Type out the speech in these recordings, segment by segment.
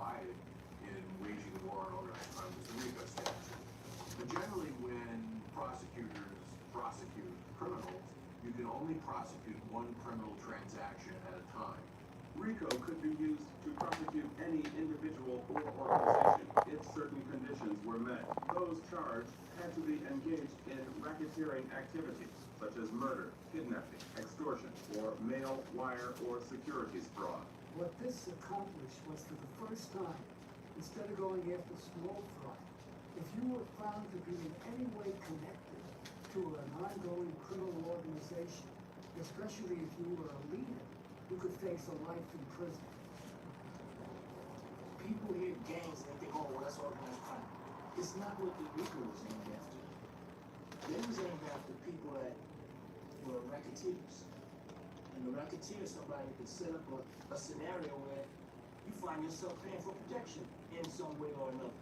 provided in waging war on organized crime was the RICO statute. But generally, when prosecutors prosecute criminals, you can only prosecute one criminal transaction at a time. RICO could be used to prosecute any individual or organization if certain conditions were met. Those charged had to be engaged in racketeering activities such as murder, kidnapping, extortion, or mail, wire, or securities fraud. What this accomplished was for the first time, instead of going after small fry, if you were found to be in any way connected to an ongoing criminal organization, especially if you were a leader, you could face a life in prison. People hear gangs and they think, oh, well, that's organized crime. It's not what the RICO was aimed after. They was aimed after people that were racketeers. And the racketeer is somebody that could set up a scenario where you find yourself paying for protection in some way or another.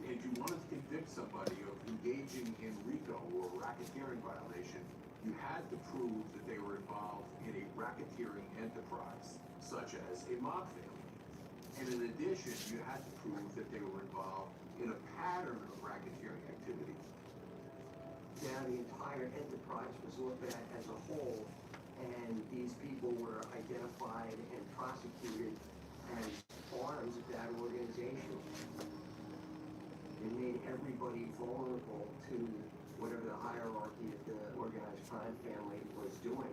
If you wanted to convict somebody of engaging in RICO or racketeering violation, you had to prove that they were involved in a racketeering enterprise, such as a mob family. And in addition, you had to prove that they were involved in a pattern of racketeering activity. Now the entire enterprise was looked at as a whole, and these people were identified and prosecuted as arms of that organization. It made everybody vulnerable to whatever the hierarchy of the organized crime family was doing.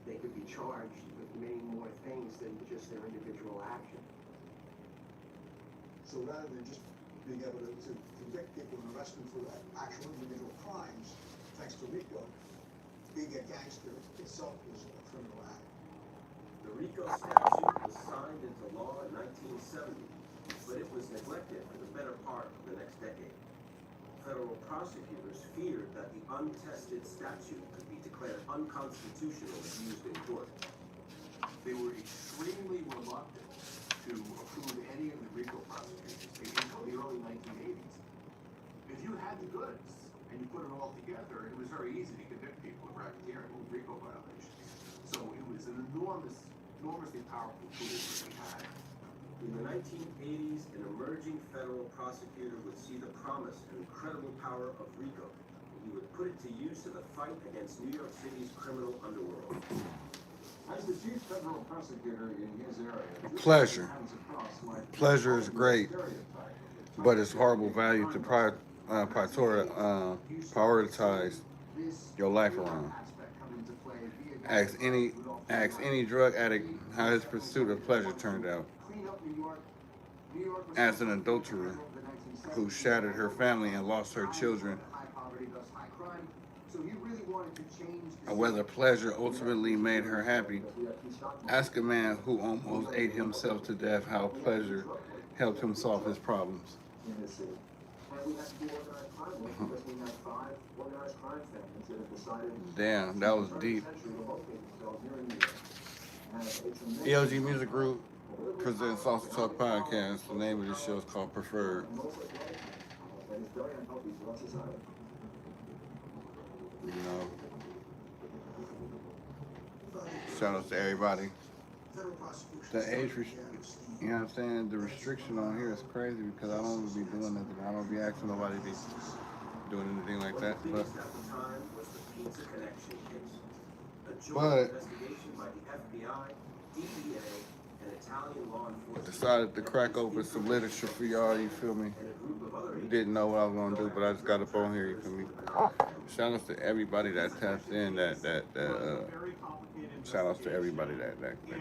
They could be charged with many more things than just their individual action. So rather than just being able to convict people and arrest them for actual individual crimes, thanks to RICO, being a gangster itself is a criminal act. The RICO statute was signed into law in 1970, but it was neglected for the better part of the next decade. Federal prosecutors feared that the untested statute could be declared unconstitutional if used in court. They were extremely reluctant to approve any of the RICO prosecutions until the early 1980s. If you had the goods and you put it all together, it was very easy to convict people of racketeering or RICO violations. So it was an enormously powerful tool that we had. In the 1980s, an emerging federal prosecutor would see the promise and incredible power of RICO. He would put it to use in the fight against New York City's criminal underworld. As the chief federal prosecutor in his area, Pleasure. Pleasure is great, but it's horrible value to prioritize your life around. Ask any drug addict how his pursuit of pleasure turned out. As an adulterer who shattered her family and lost her children, or whether pleasure ultimately made her happy. Ask a man who almost ate himself to death how pleasure helped him solve his problems. Damn, that was deep. ELG Music Group presents Saucy Talk Podcast. The name of this show is called Preferred. You know, shout out to everybody. The age, you know what I'm saying? The restriction on here is crazy because I don't be doing nothing. I don't be asking nobody to be doing anything like that. But I decided to crack open some literature for y'all, you feel me? Didn't know what I was gonna do, but I just got up on here, you feel me? Shout outs to everybody that tapped in, shout outs to everybody that covered, you know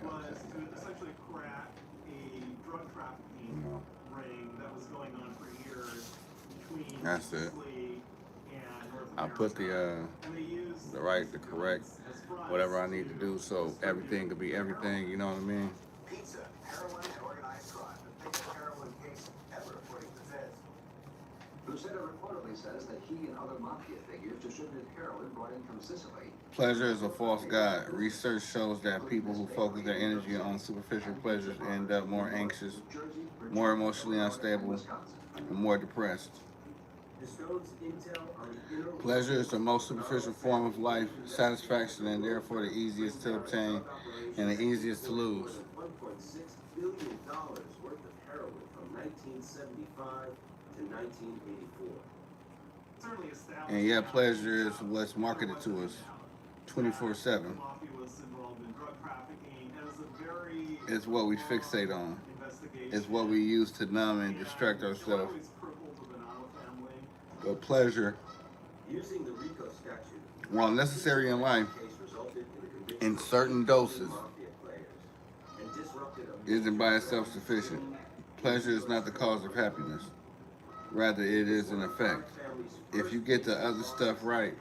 what I'm saying? Essentially crack a drug trafficking ring that was going on for years between That's it. Sicily and North I put America. the correct, whatever I need to do so everything could be everything, you know what I mean? Pizza, heroin, and organized crime. The biggest heroin case ever, according to feds. Lucetta reportedly says that he and other mafia figures distributed heroin brought in from Sicily. Pleasure is a false god. Research shows that people who focus their energy on superficial pleasures end up more anxious, more emotionally unstable, and more depressed. Pleasure is the most superficial form of life satisfaction and therefore the easiest to obtain and the easiest to lose. billion worth of heroin from 1975 to 1984. Certainly established. And yet pleasure is what's marketed to us 24/7. The mafia was involved in drug trafficking. It was a very It's what we fixate on. investigation. It's what we use to numb and distract It ourselves. always crippled the Bonanno family. But pleasure, Using the RICO statute, while necessary in life, case resulted in the conviction in of certain doses, mafia players and disrupted a isn't by itself sufficient. Pleasure is not the cause of happiness. Rather, it is an effect. If you get the other stuff right,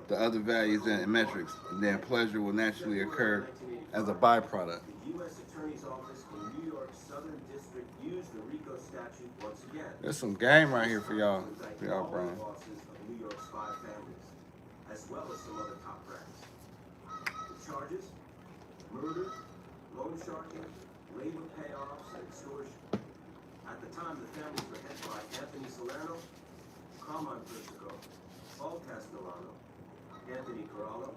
the other values and metrics, then pleasure will naturally occur as a byproduct. The U.S. Attorney's Office in New York's Southern District used the RICO statute once again. There's some game right here for y'all, All the Brian. bosses of New York's 5 families, as well as some other top brass. The charges: murder, loan sharking, labor payoffs, and extortion. At the time, the families were headed by Anthony Salerno, Carmine Persico, Paul Castellano, Anthony Corallo, and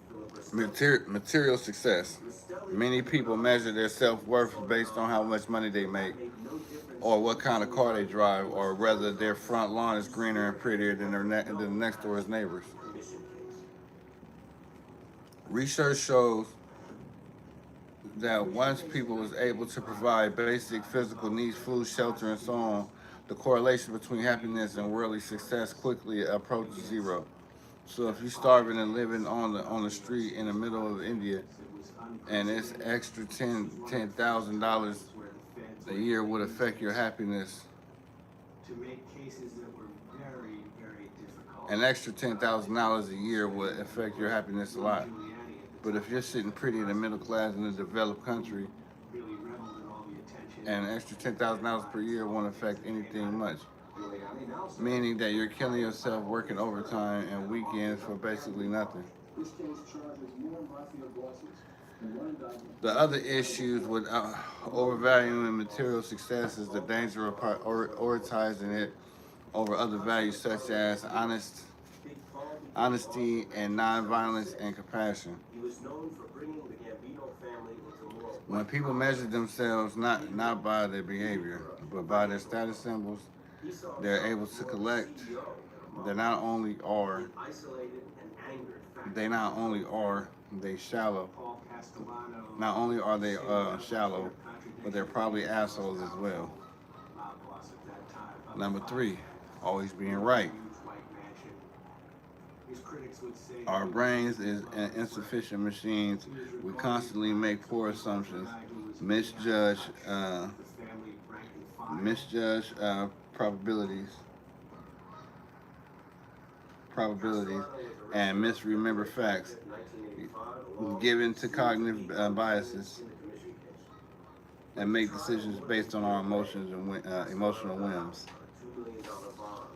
Philip Rastelli. Material success. Many people measure their self-worth based on how much money they make, or what kind of car they drive, or whether their front lawn is greener and prettier than the next door's neighbors. Research shows that once people was able to provide basic physical needs, food, shelter, and so on, the correlation between happiness and worldly success quickly approaches zero. So if you're starving and living on the street in the middle of India, and it's extra $10,000 a year would affect your happiness. To make cases that were very, very difficult. An extra $10,000 a year would affect your happiness a lot. But if you're sitting pretty in the middle class in a developed country, Really reveled in all the attention. and an extra $10,000 per year won't affect anything much. Meaning that you're killing yourself working overtime and weekends for basically nothing. This case charges more mafia bosses than one indictment. The other issues with overvaluing material success is the danger of prioritizing it over other values such as honesty and nonviolence and compassion. He was known for bringing the Gambino family into moral. When people measure themselves not by their behavior, but by their status symbols, they're able to collect. They not only are they shallow. Paul Castellano. Not only are they shallow, but they're probably assholes as well. Mob boss at that time. Number 3, always being right. Huge white mansion. His critics would say Our brains is insufficient machines. We constantly make poor assumptions, misjudge the family rank and file. probabilities, and misremember facts, given to cognitive biases, and make decisions based on our emotions and emotional whims. $2 million bond.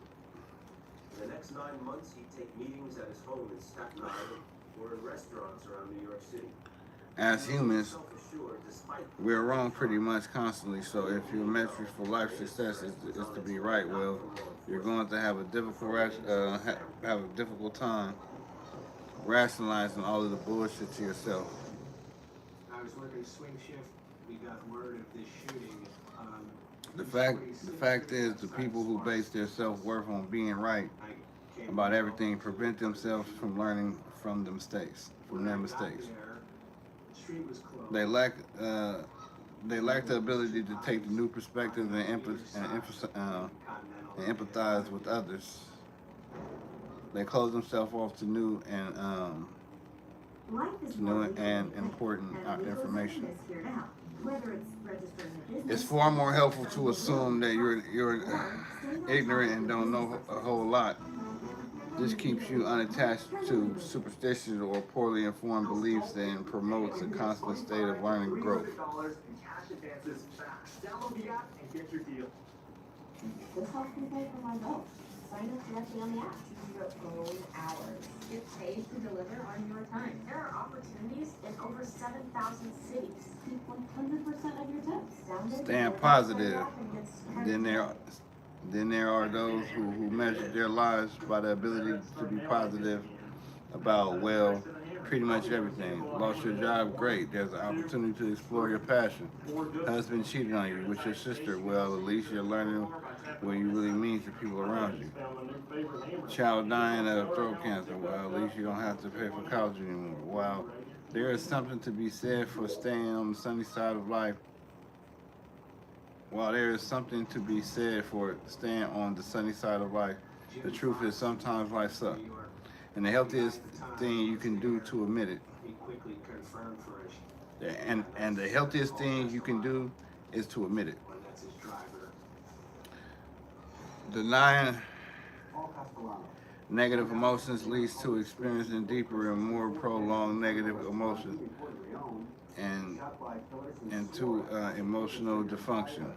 In the next 9 months, he'd take meetings at his home in Staten Island or in restaurants around New York City. As humans, Self-assured, despite we're wrong pretty much constantly. So if your metric for life success is to be right, well, you're going to have a difficult time rationalizing all of the bullshit to yourself. I was working swing shift. We got word of this shooting. The fact is, the people who base their self-worth on being right about everything prevent themselves from learning from their mistakes. The street was closed. They lack the ability to take the new perspective and empathize with others. They close themselves off to new and important information. It's far more helpful to assume that you're ignorant and don't know a whole lot. This keeps you unattached to superstitions or poorly informed beliefs and promotes a constant state of learning and growth. $300 in cash advances fast. Download the app and get your deal. This helps me pay for my bills. Sign up directly on the app. Choose your own hours. Get paid to deliver on your time. There are opportunities in over 7,000 cities. Keep 100% of your tips. Download Staying positive. Then there are those who measure their lives by the ability to be positive about, well, pretty much everything. Lost your job? Great. There's an opportunity to explore your passion. Husband cheated on you with your sister? Well, at least you're learning what you really mean to people around you. Child dying of throat cancer? Well, at least you don't have to pay for college anymore. Wow. There is something to be said for staying on the sunny side of life. While there is something to be said for staying on the sunny side of life, the truth is sometimes life sucks. And the healthiest thing you can do to admit it. He quickly confirmed for us. And the healthiest thing you can do is to admit it. When that's his driver. Denying negative emotions leads to experiencing deeper and more prolonged negative emotions and to emotional dysfunction.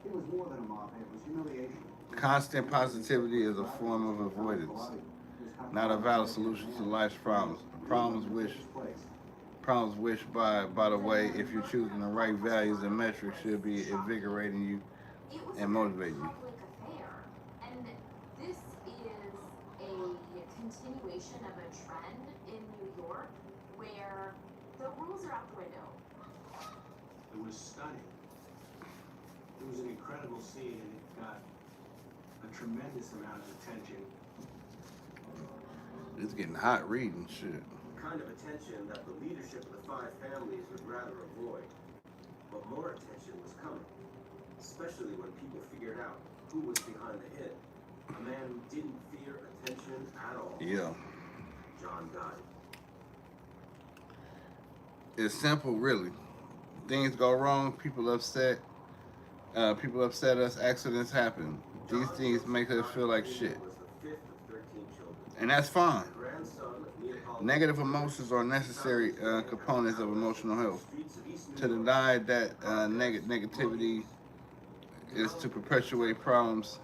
It was more than a mob, it was humiliation. Constant positivity is a form of avoidance, not a valid solution to life's problems. Problems which, by the way, if you're choosing the right values and metrics, should be invigorating you and motivating you. And this is a continuation of a trend in New York where the rules are out the window. It was stunning. It was an incredible scene, and it got a tremendous amount of attention. It's getting hot reading shit. The kind of attention that the leadership of the five families would rather avoid. But more attention was coming, especially when people figured out who was behind the hit. A man who didn't fear attention at all. Yeah. John Gotti. It's simple, really. Things go wrong, people upset us, accidents happen. These things make us feel like shit. Was the fifth of 13 children. And that's fine. Grandson of Neapolitan. Negative emotions are necessary components of emotional health. To deny that negativity is to perpetuate problems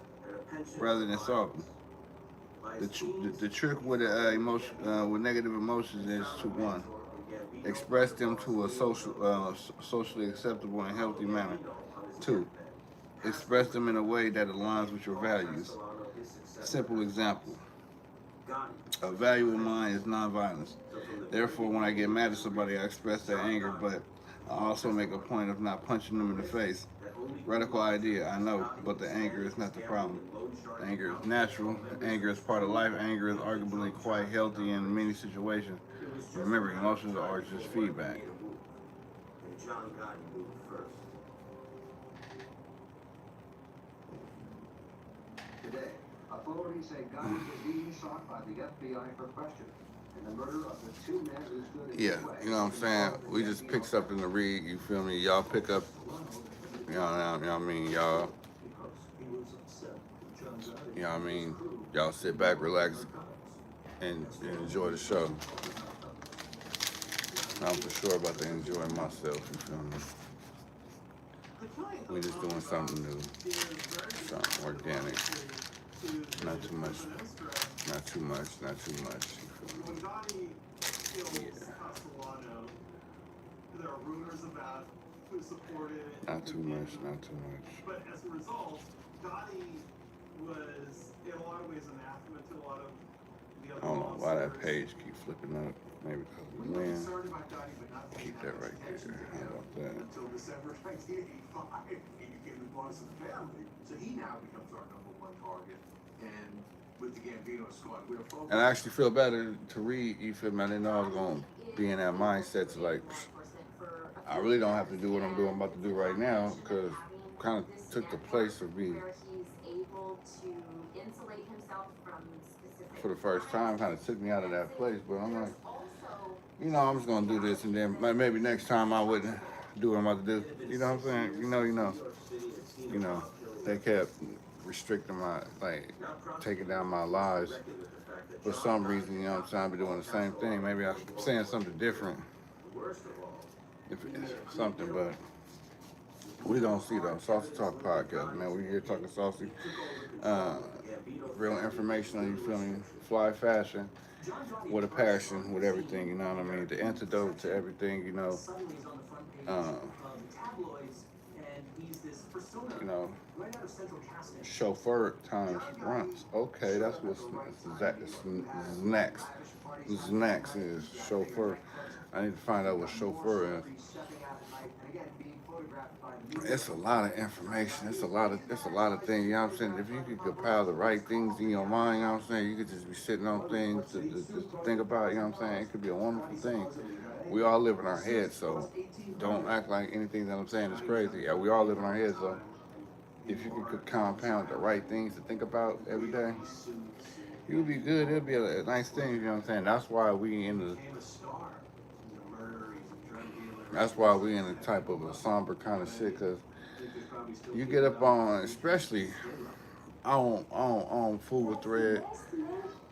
rather than solve them. The trick with with negative emotions is to one, express them to a socially acceptable and healthy manner. Two, express them in a way that aligns with your values. Simple example. A value of mine is nonviolence. Therefore, when I get mad at somebody, I express that anger, but I also make a point of not punching them in the face. Radical idea, I know, but the anger is not the problem. Anger is natural. Anger is part of life. Anger is arguably quite healthy in many situations. Remember, emotions are just feedback. And John Gotti moved first. Today, authorities say Gotti is being sought by the FBI for questioning in the murder of the two men who stood in Yeah, his way. you know what I'm saying? We just pick something to read, you feel me? Y'all pick up, you know what I mean? Y'all, you know what I mean? Y'all sit back, relax, and enjoy the show. I'm for sure about to enjoy myself, you feel me? We just doing something new, something organic. Not too much, not too much, not too much, you feel me? When Gotti kills Castellano, there are rumors about who supported it. Not too much, not too much. But as a result, Gotti was in a lot of ways anathema to a lot of the other I don't know why that monsters. page keeps flipping up. Maybe because of the We were wind. concerned about Gotti, but not paying Keep that much right attention there. to How him about that? until December 1985. He became the boss of the family. So he now becomes our #1 target. And with the Gambino squad, we're focused. And I actually feel better to read, you feel me? I didn't know I was going to be in that mindset to like, I really don't have to do what I'm doing, I'm about to do right now, because kind of took the place of me Where he's able to insulate himself from specific for the first time, kind of took me out of that place. But I'm like, also you know, I'm just going to do this, and then maybe next time I wouldn't do what I'm about to do. You know what I'm saying? You know, they kept restricting my, like, taking down my lives for some reason, you know what I'm saying? I've been doing the same thing. Maybe I'm saying something different. If it's something, but we don't see though. Saucy Talk Podcast, man. We here talking saucy. Real information on, you feel me? Fly fashion with a passion, with everything, you know what I mean? The antidote to everything, you know. Suddenly he's on the front page of the tabloids, and he's this you know, chauffeur times runs. Okay, that's what's next. Next is chauffeur. I need to find out what chauffeur is. It's a lot of information. It's a lot of things. You know what I'm saying? If you could compile the right things in your mind, you know what I'm saying? You could just be sitting on things to think about. You know what I'm saying? It could be a wonderful thing. We all live in our heads, so don't act like anything that I'm saying is crazy. Yeah, we all live in our heads, so if you could compound the right things to think about every day, you'll be good. It'll be a nice thing. You know what I'm saying? That's why we in the type of a somber kind of shit, because you get up on, especially I don't fool with Thread.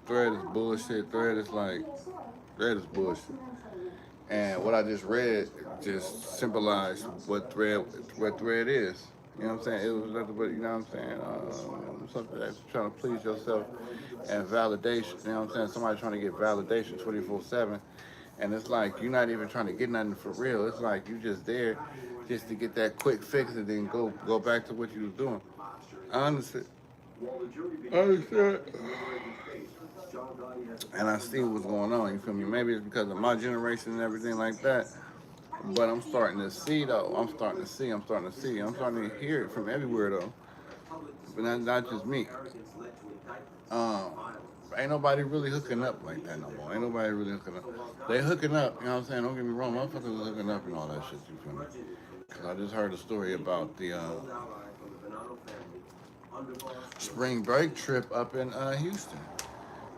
Thread is bullshit. Thread is bullshit. And what I just read just symbolized what Thread is. You know what I'm saying? It was nothing but, you know what I'm saying, something that's trying to please yourself and validation. You know what I'm saying? Somebody trying to get validation 24/7. And it's like you're not even trying to get nothing for real. It's like you just there just to get that quick fix and then go back to what you was doing. I understand. And I see what's going on, you feel me? Maybe it's because of my generation and everything like that. But I'm starting to see, though. I'm starting to hear it from everywhere, though. But not just me. Ain't nobody really hooking up like that no more. Ain't nobody really hooking up. They hooking up, you know what I'm saying? Don't get me wrong, motherfuckers are hooking up and all that shit, you feel me? Because I just heard a story about the spring break trip up in Houston.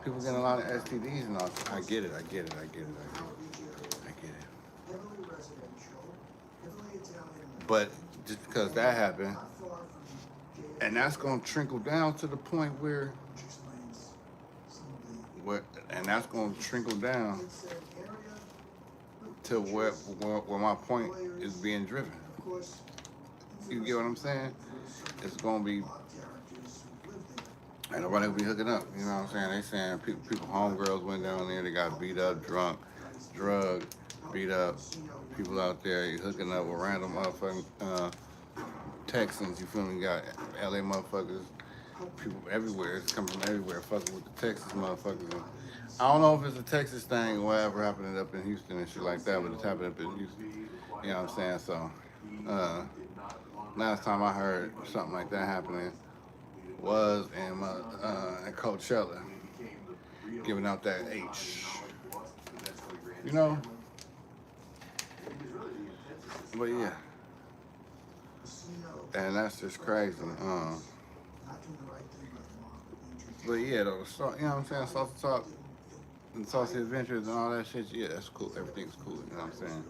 People getting a lot of STDs and all. I get it. But just because that happened, and that's going to trickle down to the point where that's going to trickle down to where my point is being driven. You get what I'm saying? It's going to be, ain't nobody will be hooking up. You know what I'm saying? They saying people, homegirls went down there, they got beat up, drunk, drugged, beat up. People out there hooking up with random motherfucking Texans, you feel me? Got LA motherfuckers, people everywhere. It's coming from everywhere, fucking with the Texas motherfuckers. And I don't know if it's a Texas thing or whatever happening up in Houston and shit like that, but it's happening up in Houston. You know what I'm saying? So, last time I heard something like that happening was in Coachella, giving out that H. You know? But yeah. And that's just crazy. But yeah, though, so, you know what I'm saying? Salsa Talk and Saucy Adventures and all that shit, yeah, that's cool. Everything's cool, you know what I'm saying?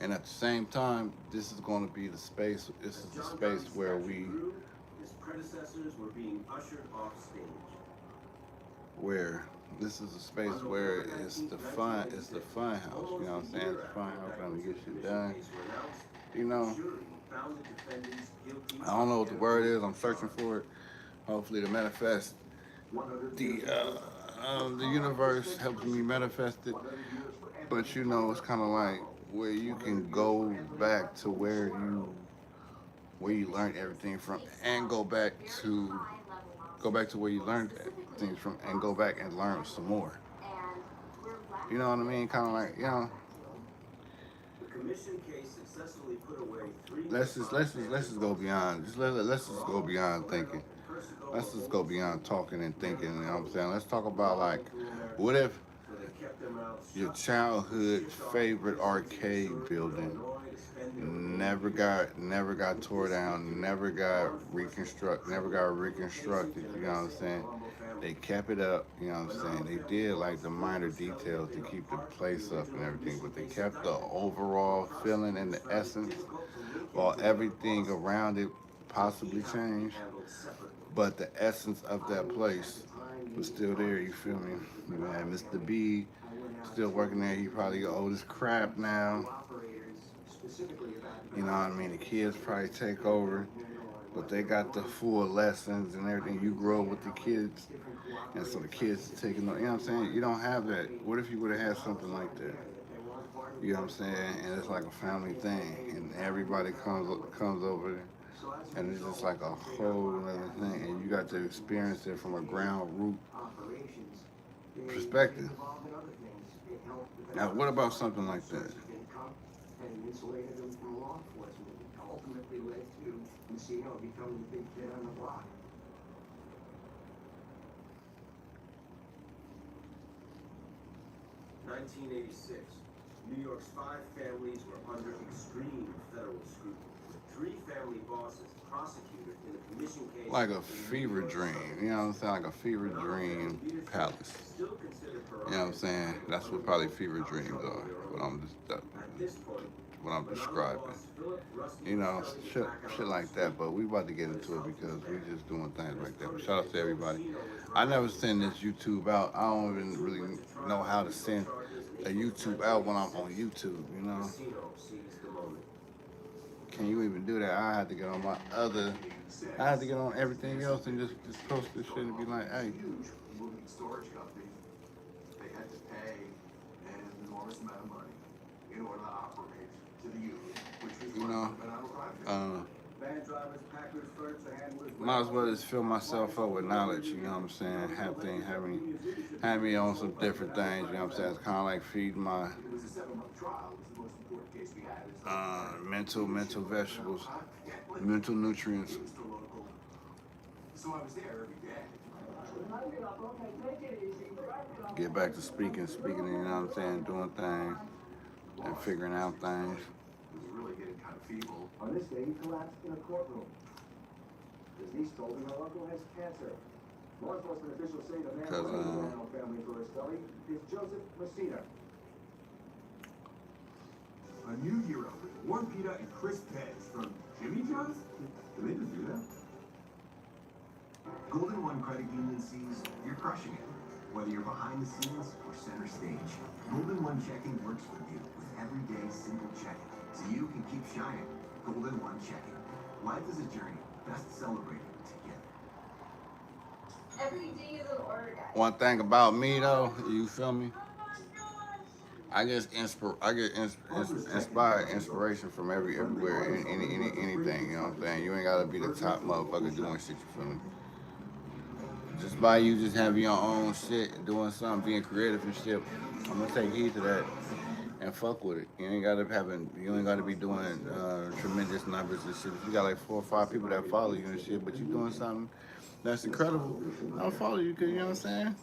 And at the same time, this is going to be the space, this is the space where his predecessors were being ushered off stage. Where this is a space where it's the fun house, you know what I'm saying? It's the fun house, trying to get shit done. You know, I don't know what the word is, I'm searching for it. Hopefully to manifest. The universe helps me manifest it. But you know, it's kind of like where you can go back to where you learned everything from, and go back to where you learned things from, and go back and learn some more. You know what I mean? Kind of like, you know. The commission case successfully put away let's just go beyond. Let's just go beyond thinking. Let's just go beyond talking and thinking. You know what I'm saying? Let's talk about, like, what if your childhood favorite arcade building never got tore down, never got reconstructed, you know what I'm saying? They kept it up, you know what I'm saying? They did like the minor details to keep the place up and everything, but they kept the overall feeling and the essence, while everything around it possibly changed. But the essence of that place was still there, you feel me? You had Mr. B still working there. He probably old as crap now. You know what I mean? The kids probably take over, but they got the full lessons and everything. You grow up with the kids, and so the kids are taking, you know what I'm saying? You don't have that. What if you would have had something like that? You know what I'm saying? And it's like a family thing, and everybody comes over there, and it's just like a whole other thing, and you got to experience it from a ground root perspective. Now, what about something like that? And insulated them from law enforcement. It ultimately led to Messina becoming the big kid on the block. In 1986, New York's 5 families were under extreme federal scrutiny, with 3 family bosses prosecuted in a commission case. Like a fever dream, you know what I'm saying? Like a fever dream palace. You know what I'm saying? That's what probably fever dreams are. What I'm describing. You know, shit like that. But we about to get into it because we just doing things like that. But shout out to everybody. I never send this YouTube out. I don't even really know how to send a YouTube out when I'm on YouTube, you know? Can you even do that? I had to get on my I had to get on everything else and just post this shit and be like, hey. Huge moving storage companies, they had to pay an enormous amount of money in order to operate to the union, which was You know, Van drivers, packers, furniture handlers. might as well just fill myself up with knowledge, you know what I'm saying? Have me on some different things, you know what I'm saying? It's kind of like feeding my It was a 7-month trial. It was the most important case we had. mental vegetables, mental nutrients. So I was there every day. Get back to speaking, you know what I'm saying? Doing things and figuring out things. It was really getting kind of feeble. On this day, he collapsed in a courtroom. His niece told him her uncle has cancer. Law enforcement officials say the man who raised the Moreno family for Rastelli is Joseph Messina. A new hero with Warren Pita and Chris Pez from Jimmy John's? Did they just do that? Golden One Credit Union sees you're crushing it. Whether you're behind the scenes or center stage, Golden One Checking works with you with everyday simple checking, so you can keep shining. Golden One Checking. Life is a journey, best celebrated together. Every day is an order, guys. One thing about me though, you feel me? I get inspiration from everywhere, anything, you know what I'm saying? You ain't gotta be the top motherfucker doing shit, you feel me? Just by you just having your own shit, doing something, being creative and shit, I'm gonna take heed to that and fuck with it. You ain't gotta be doing tremendous numbers and shit. If you got like 4 or 5 people that follow you and shit, but you doing something that's incredible, I'll follow you, cause you know what I'm saying?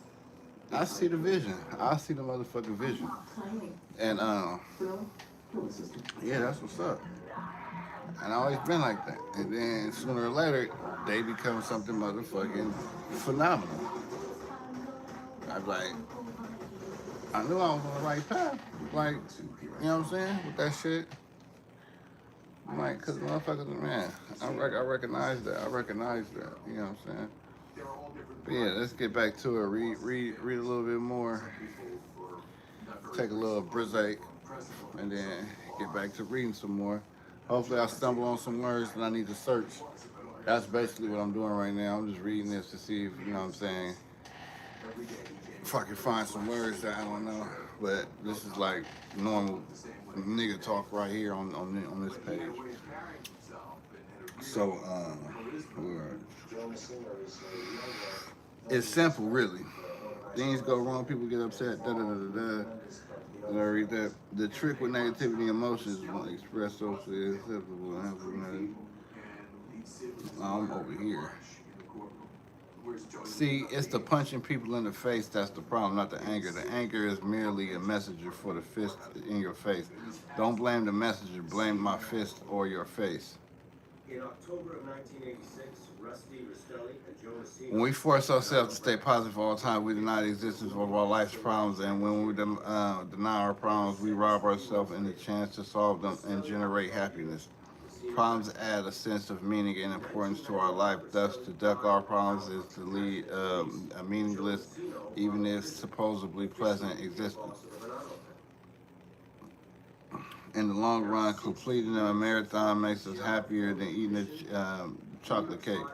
I see the vision. I see the motherfucking vision. And yeah, that's what's up. And I always been like that. And then sooner or later, they become something motherfucking phenomenal. I knew I was on the right path. Like, you know what I'm saying? With that shit. Like, cause motherfuckers, man, I recognize that. You know what I'm saying? But yeah, let's get back to it. Read a little bit more. Take a little break, and then get back to reading some more. Hopefully I stumble on some words that I need to search. That's basically what I'm doing right now. I'm just reading this to see if, you know what I'm saying, if I can find some words that I don't know. But this is like normal nigga talk right here on this page. So, it's simple, really. Things go wrong, people get upset, And I read that the trick with negativity and emotions is when expressed socially acceptable and implemented. I'm over here. See, it's the punching people in the face that's the problem, not the anger. The anger is merely a messenger for the fist in your face. Don't blame the messenger, blame my fist or your face. In October of 1986, Rusty Rastelli and Joe Messina. When we force ourselves to stay positive all the time, we deny the existence of our life's problems, and when we deny our problems, we rob ourselves in the chance to solve them and generate happiness. Problems add a sense of meaning and importance to our life. Thus, to duck our problems is to lead a meaningless, even if supposedly pleasant existence. In the long run, completing a marathon makes us happier than eating a chocolate cake.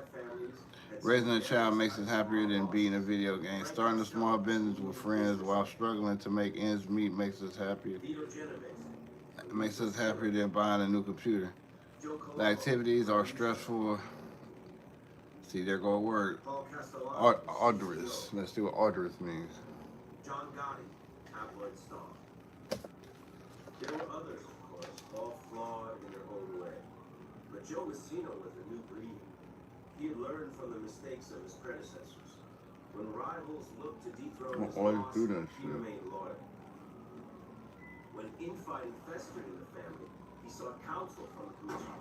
Raising a child makes us happier than beating a video game. Starting a small business with friends while struggling to make ends meet makes us happier. It makes us happier than buying a new computer. The activities are stressful. See, there go a word. Arduous. Let's see what arduous means. John Gotti, tabloid star. There were others, of course, all flawed in their own way. But Joe Messina was a new breed. He had learned from the mistakes of his predecessors. When rivals looked to dethrone his boss, he remained loyal. When infighting festered in the family, he sought counsel from the commission.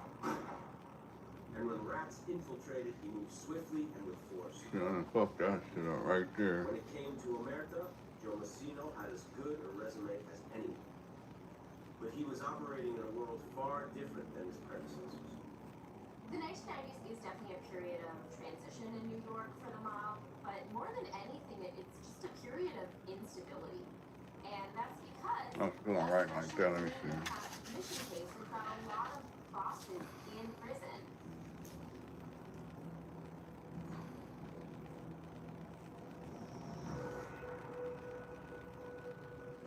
And when rats infiltrated, he moved swiftly and with force. Yeah, fuck that shit up right there. When it came to Omerta, Joe Messina had as good a resume as anyone. But he was operating in a world far different than his predecessors. The 1990s is definitely a period of transition in New York for the mob, but more than anything, it's just a period of instability. And that's because... I'm feeling right like that, let me see. Commission case, we've got a lot of bosses in prison.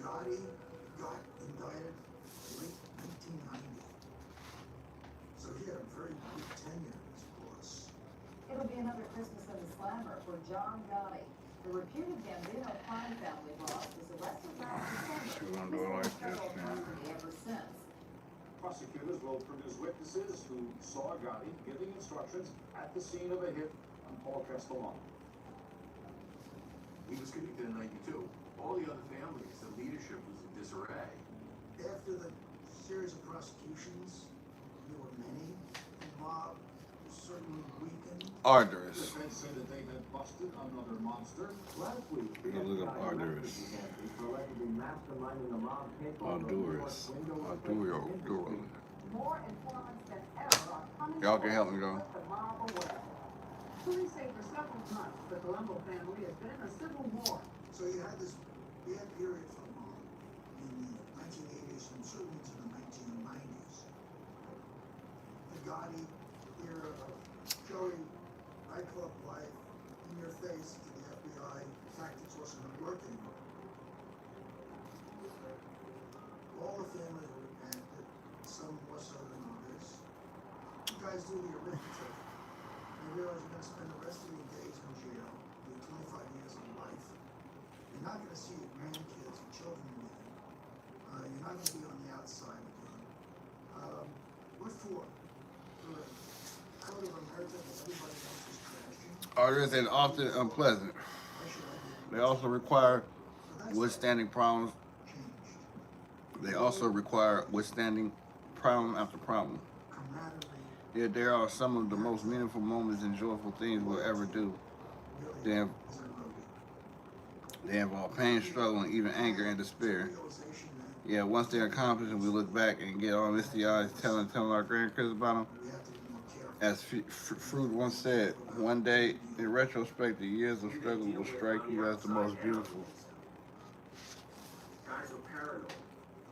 Gotti got indicted late 1990. So he had a very good tenure as boss. It'll be another Christmas in the slammer for John Gotti. The reputed Gambino crime family boss was arrested last December. Ever since. Prosecutors will produce witnesses who saw Gotti giving instructions at the scene of a hit on Paul Castellano. He was convicted in 92. All the other families, the leadership was in disarray. After the series of prosecutions, there were many. The mob was certainly weakened. Arduous. Defense said that they had busted another monster. Last week, A little arduous. for allegedly masterminding the mob takeover. Arduous. Arduous. More informants than ever are coming Y'all can help me, though. with the mob aware. Police say for several months, the Colombo family has been in a civil war. So you had this bad period for the mob in the 1980s and certainly into the 1990s. The Gotti era of Joey, nightclub life, in your face to the FBI, tactics wasn't working. All the families were repentant, some more so than others. You guys do the arithmetic. You realize you're going to spend the rest of your days in jail, do 25 years of life. You're not going to see your grandkids or children again. You're not going to be on the outside again. What for? For a code of America that everybody else is crashing? Arduous and often unpleasant. They also require withstanding problems. They also require withstanding problem after problem. Yet there are some of the most meaningful moments and joyful things we'll ever do. They involve pain, struggle, and even anger and despair. Yeah, once they're accomplished and we look back and get all misty eyes telling our grandkids about them. As Fruit once said, one day, in retrospect, the years of struggle will strike you as the most beautiful. Guys were paranoid,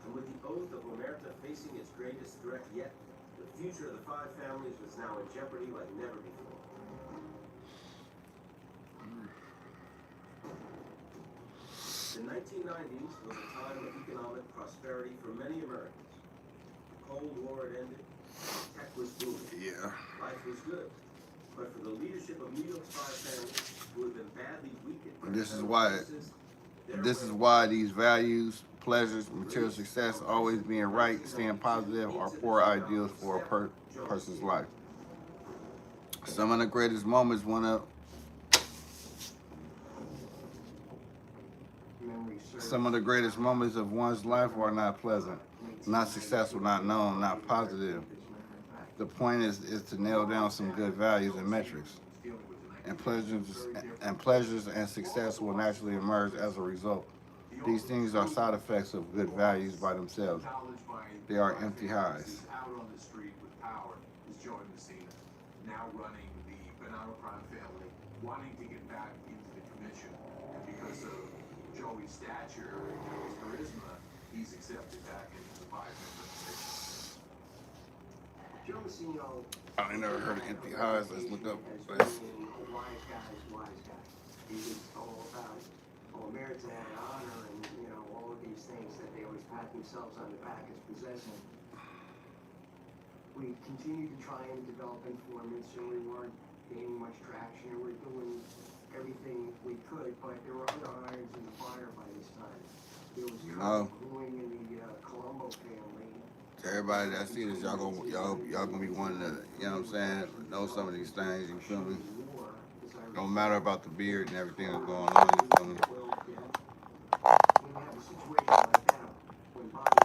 and with the oath of Omerta facing its greatest threat yet, the future of the five families was now in jeopardy like never before. The 1990s was a time of economic prosperity for many Americans. The Cold War had ended, tech was booming. Yeah. Life was good. But for the leadership of New York's five families, who had been badly weakened by This is why these values, pleasures, material success, always being right, staying positive, are poor ideals for a person's life. Some of the greatest moments of one's life are not pleasant, not successful, not known, not positive. The point is to nail down some good values and metrics. And pleasures and success will naturally emerge as a result. These things are side effects of good values by themselves. They are empty highs. Out on the street with power is Joey Messina, now running the Bonanno crime family, wanting to get back into the commission. And because of Joey's stature and Joey's charisma, he's accepted back into the five-member commission. Joe Messino. I ain't never heard of empty highs. Let's look up as this. being a wise guy. He was all about merit and honor and, you know, all of these things that they always pat themselves on the back as possessing. We continued to try and develop informants, and we weren't gaining much traction, and we're doing everything we could, but there were other irons in the fire by this time. There was trouble brewing in the Colombo family. Everybody that see this, y'all gonna be wanting to, you know what I'm saying, know some of these things, you feel me? Don't matter about the beard and everything that's going on, you feel me?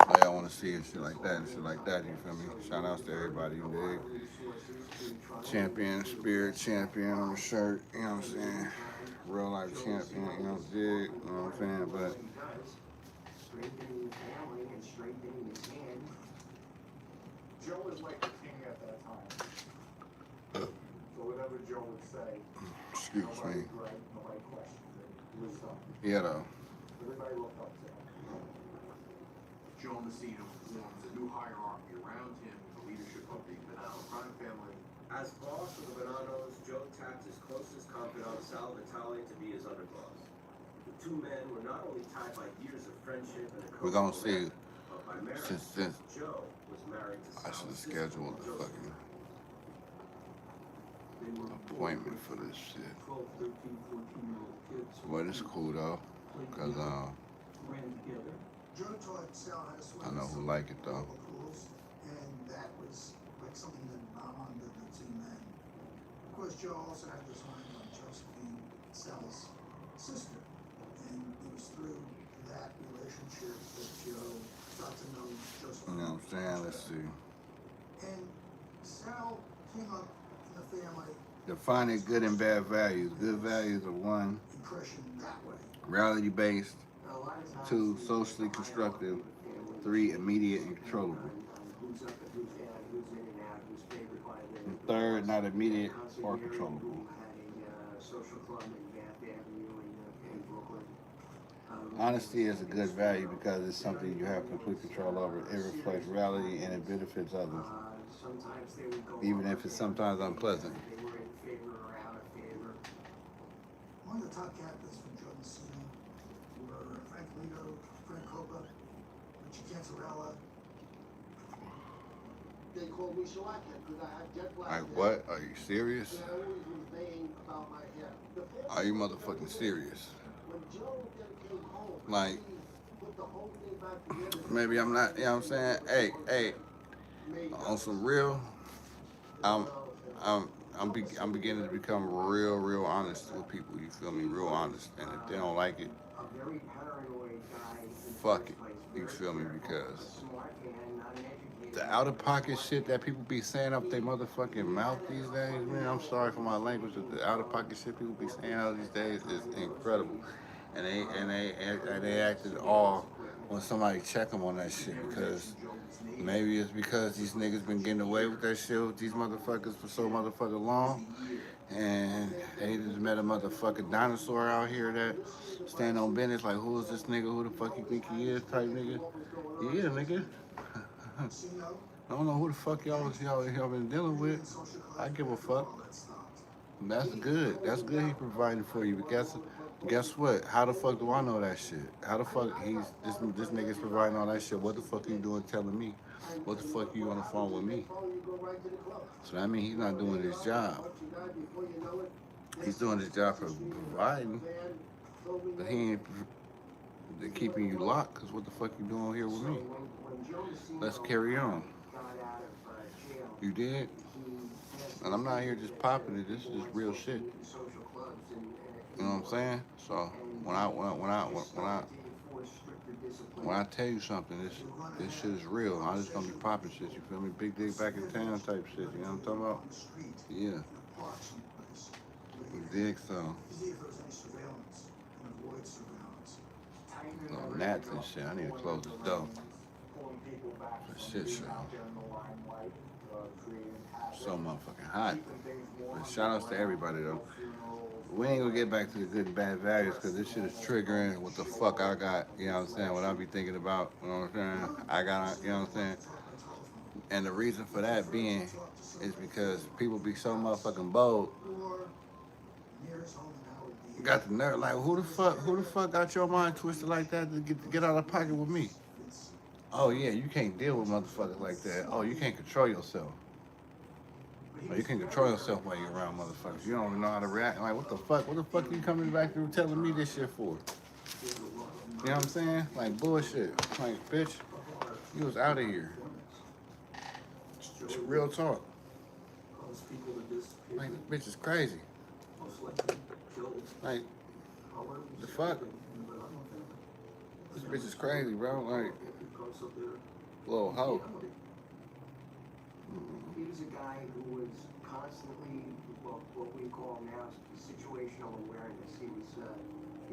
Oh, y'all wanna see and shit like that, you feel me? Shout outs to everybody, you dig? Champion, spirit champion on the shirt, you know what I'm saying? Real life champion, you know, dig, you know what I'm saying? But Strengthening the family and strengthening his hand. Joe was like the king at that time. So whatever Joe would say, excuse me. nobody questioned it. It was Yeah, though. everybody looked up to him. Joe Messino forms a new hierarchy around him, the leadership of the Bonanno crime family. As boss of the Bonannos, Joe tapped his closest confidant, Sal Vitale, to be his underboss. The two men were not only tied by years of friendship and a We're gonna see. but by marriage. Since Joe was married to I Sal's should have sister, scheduled a fucking appointment for this shit. 12, 13, 14-year-old kids. But it's cool though, cause Ran together. Joe taught Sal how to swim. I know who like it though. Pools, and that was like something that bonded the two men. Of course, Joe also had this line on Josephine, Sal's sister, and it was through that relationship that Joe got to know Josephine. You know what I'm saying? Let's see. And Sal came up in the family. Defining good and bad values. Good values are 1, Impression that way. reality based. 2, socially constructive. 3, immediate and controllable. Who's up and who's down, who's in and out, who's favored by the. And 3rd, not immediate or controllable. Who had a social club in Bath Avenue in Brooklyn. Honesty is a good value because it's something you have complete control over. It reflects reality and it benefits others, Sometimes they would go. even if it's sometimes unpleasant. They were in favor or out of favor. One of the top captains from Joe Messino were Frank Lito, Frank Copa, Richie Cantarella. They called me Shalatka because I had jet black. Like what? Are you serious? And I always was vain about my hair. Are you motherfucking serious? When Joe then came home, Like, he put the whole thing back together. maybe I'm not, you know what I'm saying? Hey, on some real, I'm beginning to become real honest with people, you feel me? Real honest. And if they don't like it, A very paranoid guy. fuck it, you feel me? Because the out of pocket shit that people be saying up their motherfucking mouth these days, man, I'm sorry for my language, but the out of pocket shit people be saying out these days is incredible. And they acted all when somebody check them on that shit, because maybe it's because these niggas been getting away with that shit with these motherfuckers for so motherfucking long, and they just met a motherfucking dinosaur out here that stand on business like, who is this nigga, who the fuck you think he is type nigga. Yeah, nigga. I don't know who the fuck y'all been dealing with. I give a fuck. That's good. That's good he provided for you. But guess what? How the fuck do I know that shit? How the fuck this nigga's providing all that shit? What the fuck are you doing telling me? What the fuck are you on the phone with me? So that means he's not doing his job. He's doing his job for providing, but he ain't keeping you locked, because what the fuck you doing here with me? Let's carry on. You did? And I'm not here just popping it. This is just real shit. You know what I'm saying? So when I tell you something, this shit is real. I'm just gonna be popping shit. You feel me? Big dick back in town type shit. You know what I'm talking about? Yeah. You dig so? No gnats and shit. I need to close this door. Shit show. So motherfucking hot. But shout outs to everybody though. We ain't gonna get back to the good and bad values, because this shit is triggering what the fuck I got, you know what I'm saying, what I be thinking about, you know what I'm saying, I got, you know what I'm saying, And the reason for that being is because people be so motherfucking bold. Or nearest home now would be. Got the nerve, like who the fuck got your mind twisted like that to get out of pocket with me? Oh yeah, you can't deal with motherfuckers like that. Oh, you can't control yourself. Oh, you can't control yourself while you're around motherfuckers. You don't even know how to react. Like what the fuck? What the fuck you coming back through telling me this shit for? You know what I'm saying? Like bullshit. Like bitch, you was out of here. Real talk. Like this bitch is crazy. Like the fuck? This bitch is crazy, bro. Like little hoe. He was a guy who was constantly, well, what we call now situational awareness. He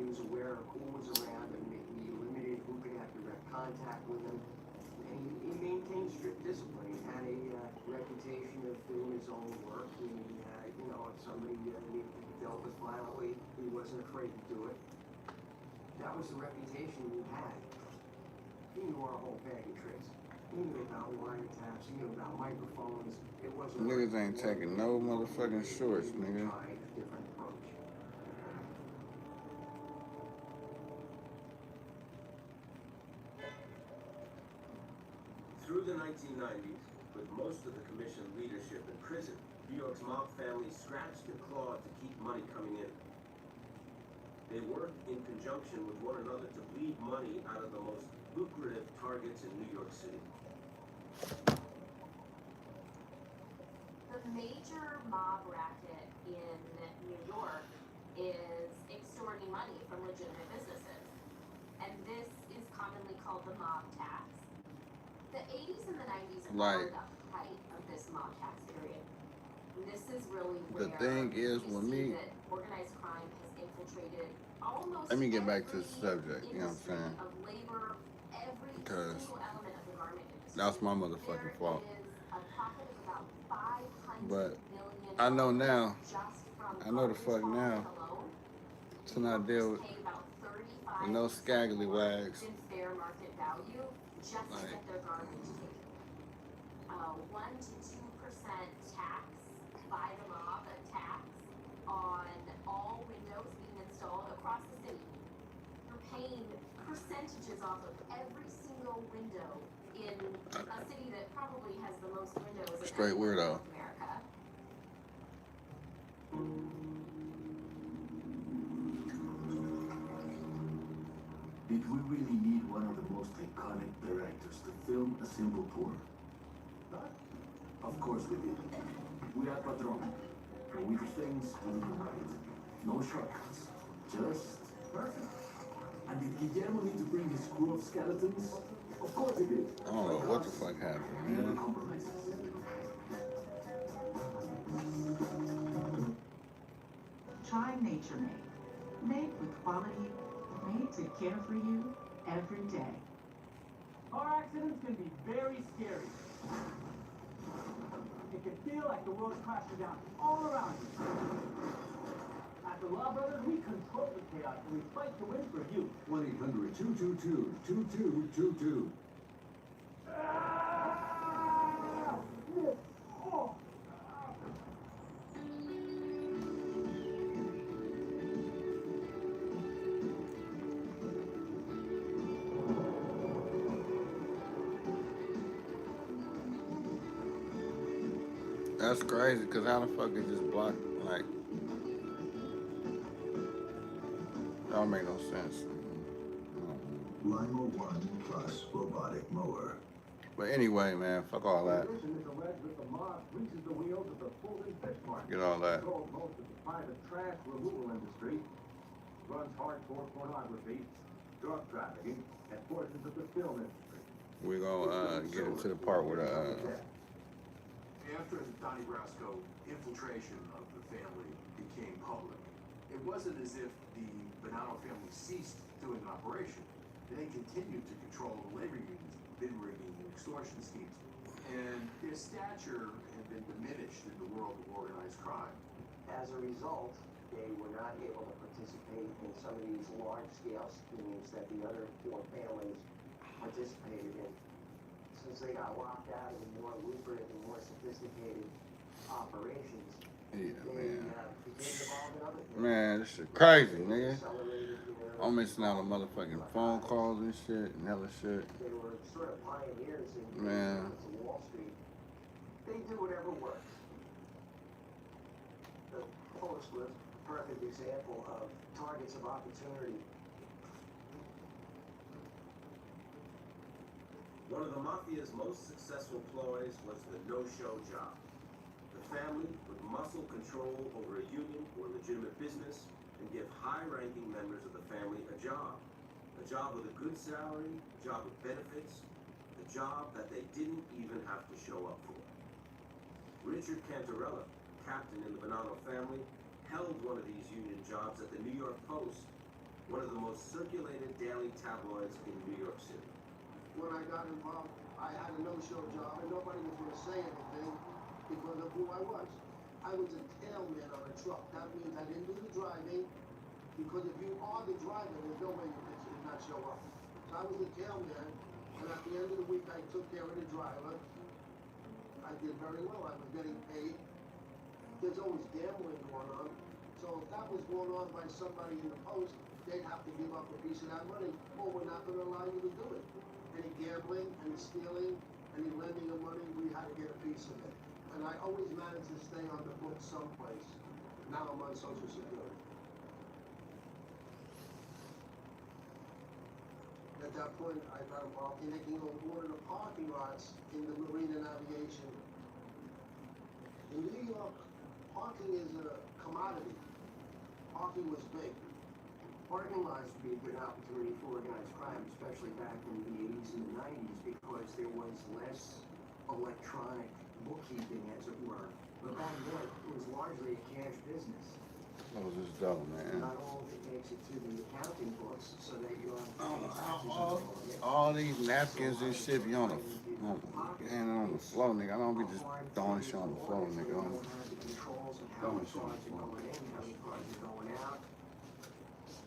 was aware of who was around him. He limited who could have direct contact with him. And he maintained strict discipline. He had a reputation of doing his own work. He, you know, if somebody needed to be dealt with violently, he wasn't afraid to do it. That was the reputation he had. He knew our whole bag of tricks. He knew about wiretaps, he knew about microphones. It wasn't. Niggas ain't taking no motherfucking shorts, nigga. Different approach. Through the 1990s, with most of the commission leadership in prison, New York's mob family scratched and clawed to keep money coming in. They worked in conjunction with one another to bleed money out of the most lucrative targets in New York City. The major mob racket in New York is extorting money from legitimate businesses. And this is commonly called the mob tax. The 80s and the 90s are the height of this mob tax period. And this is really where the thing is with me, that organized crime has infiltrated almost let me get back to the subject, you know what I'm saying? of labor, every Because single element of the garment industry. that's my motherfucking fault. There is a profit of about 500 But million I know now, just from I know the fuck now, alone. to not deal with Pay about 35 no scaggly wags. in fair market value just to Like, get their garbage taken. 1 to 2% tax by the mob, a tax on all windows being installed across the city. You're paying percentages off of every single window in a city that probably has the most windows in Straight anywhere in weirdo. North America. Did we really need one of the most iconic directors to film a simple tour? Of course we did. We are Patron. And we do things on the right. No shortcuts. Just perfect. And did Guillermo need to bring his crew of skeletons? Of course he did. I don't know what the fuck happened, Never man. compromises. Try Nature Made. Made with quality, made to care for you every day. Car accidents can be very scary. It can feel like the world's crashing down all around you. At the Law Brothers, we control the chaos and we fight to win for you. 1-800-222-2222. That's crazy, cause how the fuck is this block, like, that don't make no sense. Limo 1 Plus robotic mower. But anyway, man, fuck all that. Get all that. Most of the private trash removal industry runs hardcore pornography, drug trafficking, and portions of the film industry. We're gonna get into the part where the After the Donnie Brasco infiltration of the family became public, it wasn't as if the Bonanno family ceased doing an operation. They continued to control the labor unions, bid rigging, and extortion schemes. And their stature had been diminished in the world of organized crime. As a result, they were not able to participate in some of these large-scale schemes that the other four families participated in. since they got locked out of the more lucrative and more sophisticated operations, Yeah, they man. became involved in other things. Man, this shit crazy, nigga. Accelerated their I'm missing out on motherfucking phone calls and shit and hella shit. They were sort of pioneers in Man. getting to Wall Street. They do whatever works. The Post was a perfect example of targets of opportunity. One of the mafia's most successful ploys was the no-show job. The family would muscle control over a union or legitimate business and give high-ranking members of the family a job with a good salary, a job with benefits, a job that they didn't even have to show up for. Richard Cantarella, captain in the Bonanno family, held one of these union jobs at the New York Post, one of the most circulated daily tabloids in New York City. When I got involved, I had a no-show job and nobody was going to say anything because of who I was. I was a tailman on a truck. That means I didn't do the driving because if you are the driver, there's no way you can not show up. So I was a tailman, and at the end of the week, I took care of the driver. I did very well. I was getting paid. There's always gambling going on. So if that was going on by somebody in the Post, they'd have to give up a piece of that money, or we're not going to allow you to do it. Any gambling, any stealing, any lending of money, we had to get a piece of it. And I always managed to stay on the books someplace. Now I'm on Social Security. At that point, I got involved in making one of the parking lots in the Marine and Aviation. In New York, parking is a commodity. Parking was big. Parking lots would be a good opportunity for organized crime, especially back in the 80s and the 90s, because there was less electronic bookkeeping, as it were. But back then, it was largely a cash business. That was just dope, man. Not all of it makes it to the accounting books, so that you don't All these napkins and shit be on the and on the floor, nigga. I don't be just throwing shit on the floor, nigga. How many cards are going in, how many cards are going out.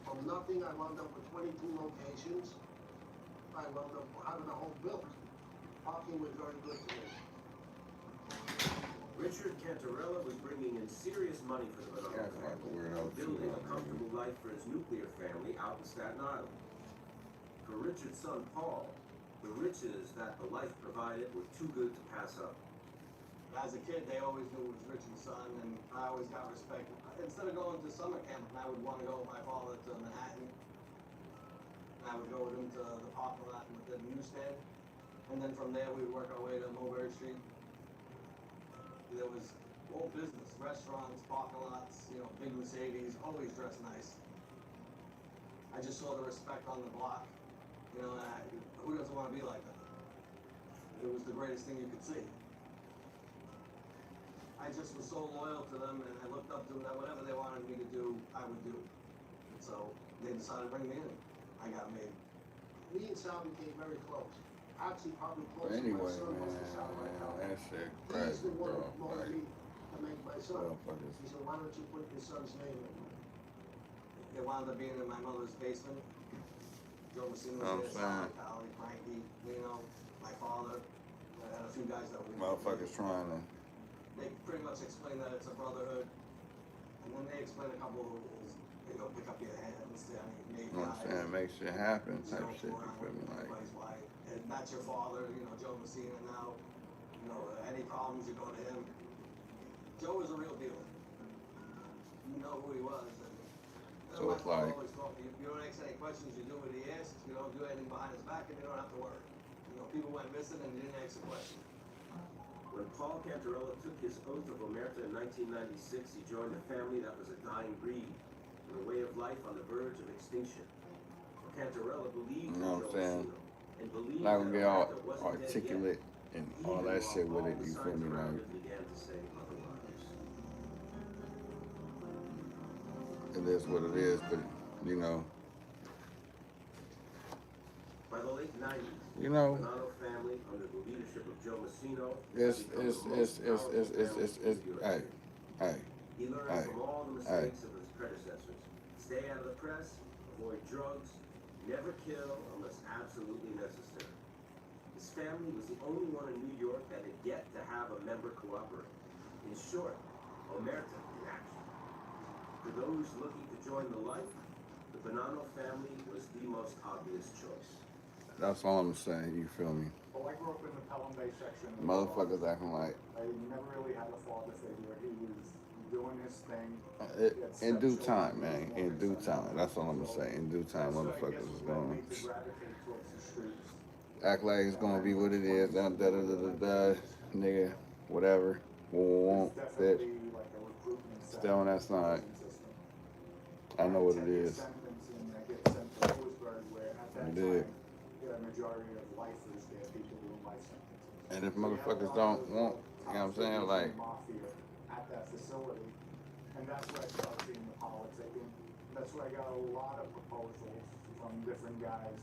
From nothing, I wound up with 22 locations. I wound up having a whole built. Parking was very good to me. Richard Cantarella was bringing in serious money for the Bonanno family, building a comfortable life for his nuclear family out in Staten Island. For Richard's son Paul, the riches that the life provided were too good to pass up. As a kid, they always knew it was Richard's son, and I always got respect. Instead of going to summer camp, I would want to go with my father to Manhattan. And I would go with him to the parking lot with the newsstand. And then from there, we would work our way to Mulberry Street. There was all business, restaurants, parking lots, you know, big Mercedes, always dressed nice. I just saw the respect on the block, you know, and who doesn't want to be like that? It was the greatest thing you could see. I just was so loyal to them, and I looked up to them that whatever they wanted me to do, I would do. And so they decided to bring me in. I got made. Me and Sal became very close. Actually, probably But closer. anyway, My son was to Sal right now. man, that shit He's crazy, the one bro. who wanted Like, me to make my son. motherfuckers. He said, why don't you put your son's name in? It wound up being in my mother's basement. Joe Messina I'm was there, saying. Sal, Callie, Frankie, Lino, my father. I had a few guys that were Motherfuckers trying to. They pretty much explain that it's a brotherhood. And then they explain a couple of rules. They go pick up your hands, I mean, maybe You know what I'm saying? Make shit happen type shit, you feel me? Like, and that's your father, you know, Joe Messina now. You know, any problems, you go to him. Joe was a real deal. You know who he was. And so it's like, always told me, you don't ask any questions, you do what he asks. You don't do anything behind his back, and you don't have to worry. You know, people went missing and you didn't ask a question. When Paul Cantarella took his oath of omerta in 1996, he joined a family that was a dying breed and a way of life on the verge of extinction. Cantarella believed you know what I'm saying? and believed Not gonna be all America wasn't dead articulate and all that shit with it, you feel me? Like, began to say otherwise. it is what it is, but, you know, By the late 90s, you know, the Bonanno family, under the leadership of Joe Messina, hey, he learned hey, from all the hey. mistakes of his predecessors. Stay out of the press, avoid drugs, never kill unless absolutely necessary. His family was the only one in New York that had yet to have a member cooperate. In short, Omerta in action. For those looking to join the life, the Bonanno family was the most obvious choice. That's all I'm saying, you feel me? Well, I grew up in the Pelham Bay section. Motherfuckers acting like I never really had a father figure. He was doing his thing. in due time, man. In due time. That's all I'm gonna say. In due time, motherfuckers is gonna act like it's gonna be what it is. Da da da da da, nigga. Whatever. Won't fit. Stay on that side. I know what it is. I did. And if motherfuckers don't want, you know what I'm saying, like. At that facility, and that's where I started seeing the politicking. That's where I got a lot of proposals from different guys.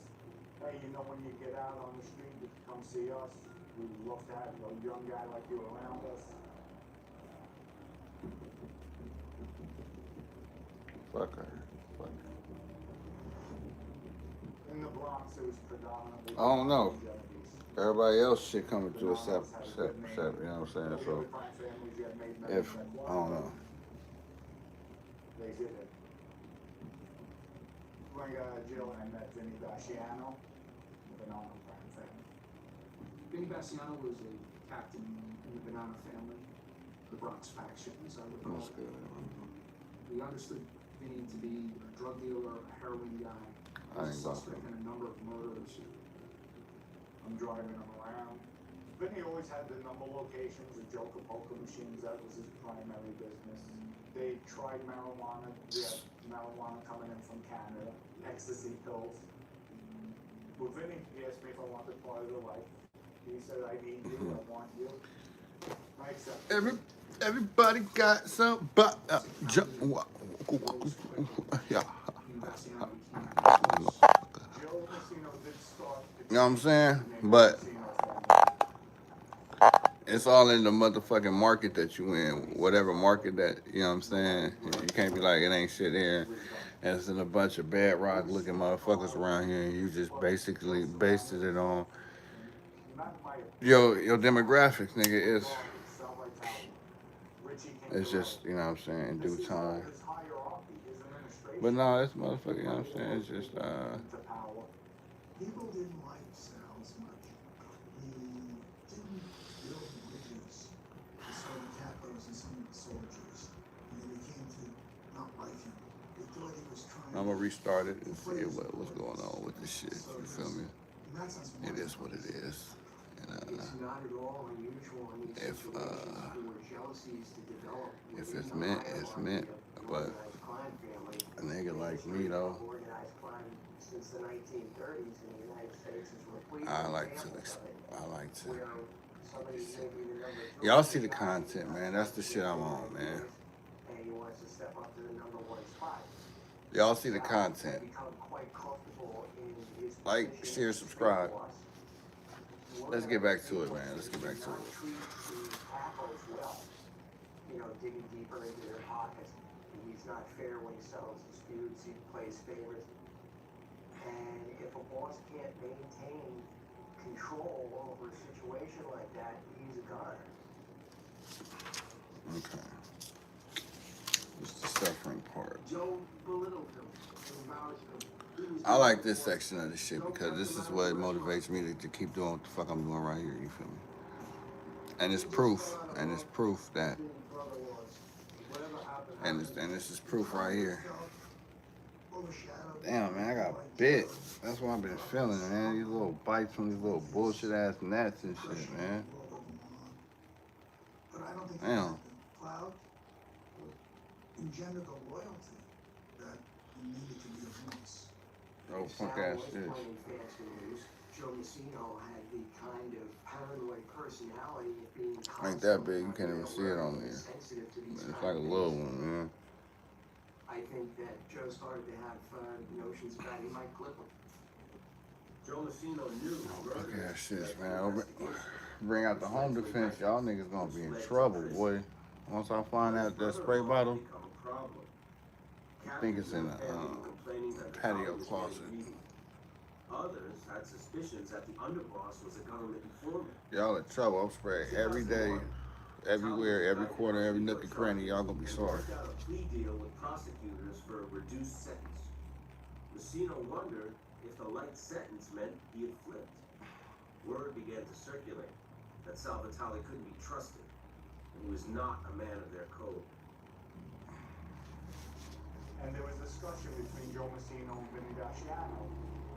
Hey, you know, when you get out on the street, you can come see us. We'd love to have a young guy like you around us. Fuck her. Fuck her. In the Bronx, it was predominantly. I don't know. Everybody else shit coming to a separate, you know what I'm saying? So, if, I don't know. They did it. When I got out of jail, I met Vinny Basciano, the Bonanno family. Vinny Basciano was a captain in the Bonanno family, the Bronx faction, as I recall. That's good. We understood Vinny to be a drug dealer, a heroin guy, a suspect in a number of murders. I'm driving him around. Vinny always had the number locations of Joker poker machines. That was his primary business. They tried marijuana. We had marijuana coming in from Canada, ecstasy pills. With Vinny, he asked me if I wanted part of the life. He said, I need you, I want you. I accepted. Everybody got some, but yeah. You know what I'm saying? But it's all in the motherfucking market that you in. Whatever market that, you know what I'm saying? You can't be like, it ain't shit here. And it's in a bunch of bad rock looking motherfuckers around here. And you just basically based it on your demographics, nigga. It's just, you know what I'm saying, in due time. But no, it's motherfucker, you know what I'm saying? It's just, People didn't like Sal as much. He didn't build bridges to some of the capos and some of the soldiers. And then they came to not like him. They thought he was trying I'm gonna restart it and see what's going on with this shit. You feel me? It is what it is. And, it's not at all unusual in these situations for jealousies to develop. If it's meant, it's meant. But a nigga like me though, since the 1930s in the United States is replete. I like to. Y'all see the content, man. That's the shit I'm on, man. And he wants to step up to the #1 spot. Y'all see the content. Like, share, subscribe. Let's get back to it, man. Let's get back to it. You know, digging deeper into their pockets. He's not fair when he settles disputes. He plays favorites. And if a boss can't maintain control over a situation like that, he's a goner. Okay. It's the suffering part. Joe belittled him, acknowledged him. I like this section of the shit because this is what motivates me to keep doing what the fuck I'm doing right here, you feel me? And it's proof, that, and this is proof right here. Damn, man, I got bit. That's what I've been feeling, man. These little bites from these little bullshit ass gnats and shit, man. Damn. Cloud engendered the loyalty that needed to be a voice. Oh, punk ass shit. Joe Massino had the kind of paranoid personality of being Ain't that big, you can't even see it on there. It's like a little one, man. I think that Joe started to have notions about he might clip him. Joe Massino knew. Fuck ass shit, man. Bring out the home defense, y'all niggas gonna be in trouble, boy. Once I find out that spray bottle, I think it's in the patio closet. Others had suspicions that the underboss was a government informant. Y'all in trouble. I'm spraying every day, everywhere, every corner, every nook and cranny. Y'all gonna be sorry. Worked out a plea deal with prosecutors for a reduced sentence. Messina wondered if the light sentence meant he had flipped. Word began to circulate that Salvatore couldn't be trusted, and he was not a man of their code. And there was discussion between Joe Messina and Vinny Daciano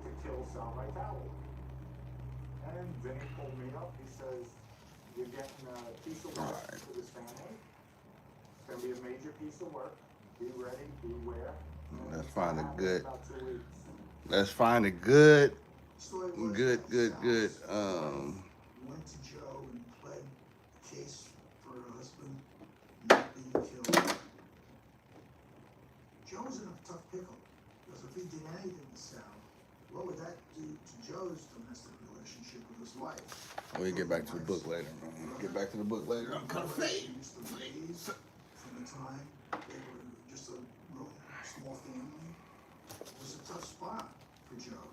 to kill Sal Vitale. And Vinny pulled me up. He says, "You're getting a piece of work for this family. It's gonna be a major piece of work. Be ready, beware." Let's find a good. About 2 weeks. Let's find a good. Story was Good. went to Joe and pled a case for her husband not being killed. Joe was in a tough pickle because if he did anything to Sal, what would that do to Joe's domestic relationship with his wife? We'll get back to the book later, man. Get back to the book later. I'm kind of fade. Used to raise from the time they were just a real small family. It was a tough spot for Joe.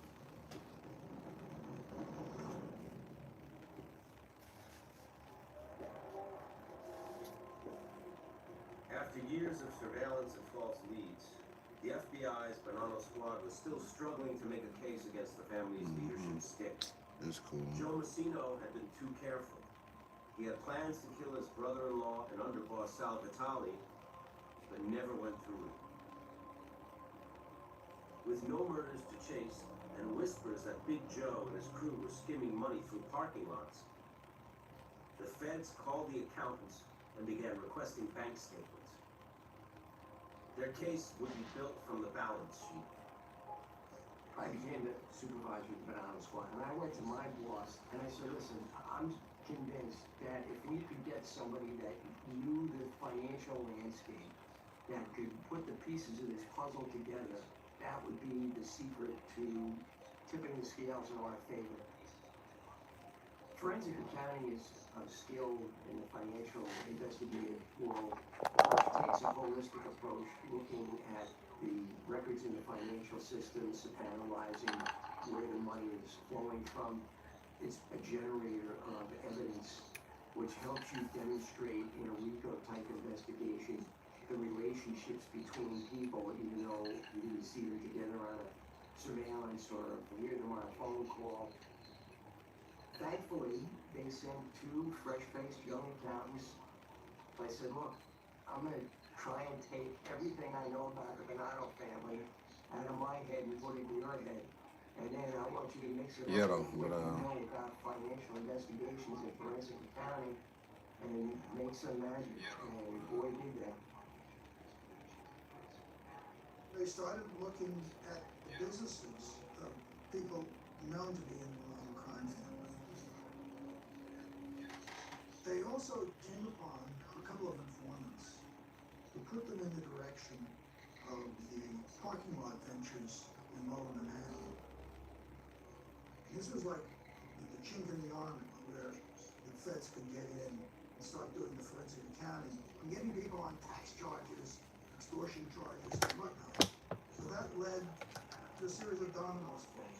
After years of surveillance and false leads, the FBI's Bonanno squad was still struggling to make a case against the family's leadership stick. That's cool. Joe Messina had been too careful. He had plans to kill his brother-in-law and underboss Sal Vitale, but never went through it. With no murders to chase and whispers that Big Joe and his crew were skimming money through parking lots, the feds called the accountants and began requesting bank statements. Their case would be built from the balance sheet. I became the supervisor of the Bonanno squad, and I went to my boss and I said, "Listen, I'm convinced that if we could get somebody that knew the financial landscape, that could put the pieces of this puzzle together, that would be the secret to tipping the scales in our favor." Forensic accounting is a skill in the financial investigative world, which takes a holistic approach, looking at the records in the financial systems, analyzing where the money is flowing from. It's a generator of evidence which helps you demonstrate in a RICO-type investigation the relationships between people, even though you didn't see them together on a surveillance or hear them on a phone call. Thankfully, they sent 2 fresh-faced young accountants. I said, "Look, I'm going to try and take everything I know about the Bonanno family out of my head and put it in your head. And then I want you to mix it Yeah, up though, with what but, you know about financial investigations and forensic accounting and make some magic." And boy, did that. They started looking at the businesses of people known to be in the Bonanno crime family. They also came upon a couple of informants who put them in the direction of the parking lot ventures in Lower Manhattan. This was like the chink in the armor where the feds could get in and start doing the forensic accounting and getting people on tax charges, extortion charges, and whatnot. So that led to a series of dominoes falling.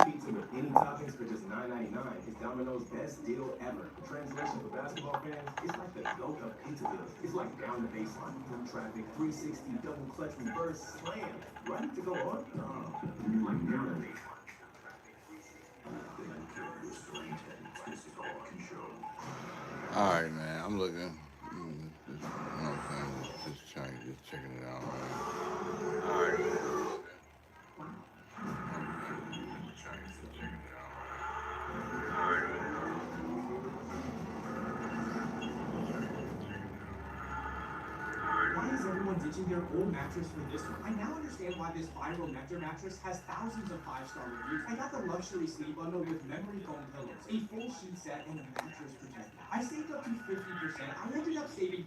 Pizza with any toppings for just $9.99 is Domino's best deal ever. The translation for basketball fans is like the GOAT of pizza deals. It's like down the baseline, through traffic, 360, double clutch reverse, slam, ready to go on. Like down the baseline. Alright, man. I'm looking. You know what I'm saying? Just checking it out. Alright, man. Why is everyone ditching their old mattress for this one? I now understand why this viral Nectar mattress has thousands of 5-star reviews. I got the luxury sleep bundle with memory foam pillows, a full sheet set, and a mattress protector. I saved up to 50%. I ended up saving